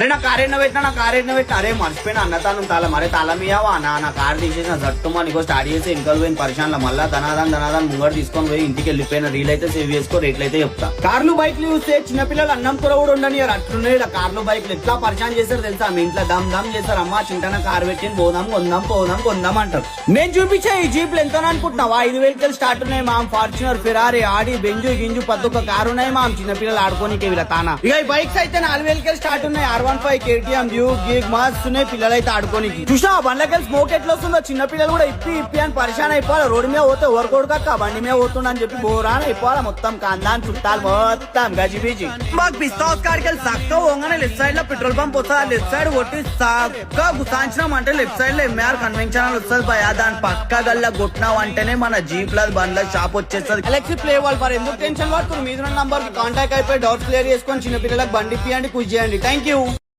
అరే నా కార్ ఎన్న పెట్టినా అరే మర్చిపోయినా అన్న తాను తాళం మరే తాళం ఇయ్యావా నా కార్ తీసేసిన జట్టుమా నీకో స్టార్ట్ చేసి వెనకాల పోయిన పరిశాన్ల మళ్ళా ధనాదాన్ ముంగడు తీసుకొని పోయి ఇంటికి వెళ్ళిపోయిన రీల్ అయితే సేవ్ చేసుకో రేట్లు అయితే చెప్తా. కార్లు బైక్లు చూస్తే చిన్నపిల్లలు అన్నం కూర కూడా ఉండని అట్లున్నాయి కార్లు బైక్లు ఎట్లా పరిశాన్ చేశారు తెలుసా. మీ ఇంట్లో దమ్ చేస్తారు అమ్మా చింటన కార్ పెట్టి కొందాం అంటారు. నేను చూపించే ఈ జీప్లు ఎంతో అనుకుంటున్నావా 5,000 స్టార్ట్ ఉన్నాయి మా ఫార్చునర్ ఫెరారీ ఆడి బెంజు గింజు పద్దు కారు ఉన్నాయి మా చిన్నపిల్లలు ఆడుకోనికి వీళ్ళ తానా. ఇక ఈ బైక్స్ అయితే 4,000 స్టార్ట్ ఉన్నాయి R15 KTM డ్యూక్ గీక్ మస్తు ఉన్నాయి పిల్లలు అయితే ఆడుకోనికి. చూసా బండ్లకి స్మోక్ ఎట్లా వస్తుందో చిన్న పిల్లలు కూడా ఇప్పి అని పరిశాన్ అయిపోవాలి. రోడ్డు మీద పోతే ఓరకొడుక బండి మీద పోతుండని చెప్పి బోరాన్ అయిపోవాలి. మొత్తం కాందాన్ చుట్టాలు మొత్తం గజిబిజి. మాకు పిస్తా కాడికి వెళ్ళి చక్కగా పోగానే లెఫ్ట్ సైడ్ లో పెట్రోల్ పంప్ వస్తుంది. లెఫ్ట్ సైడ్ కొట్టి చక్కగా గుసాంచినాం అంటే లెఫ్ట్ సైడ్ లో MR కన్వెన్షన్ వస్తుంది భయ. దాని పక్క గల్లా కొట్టినాం అంటేనే మన జీప్ ల బండ్ల షాప్ వచ్చేస్తుంది. ఎలక్ట్రిక్ ప్లే వాళ్ళు మరి ఎందుకు టెన్షన్ పడుతుంది. మీద నంబర్ కి కాంటాక్ట్ అయిపోయి డౌట్స్ క్లియర్ చేసుకొని చిన్న పిల్లలకు బండి ఇప్పియండి, కృషి చేయండి. Thank you.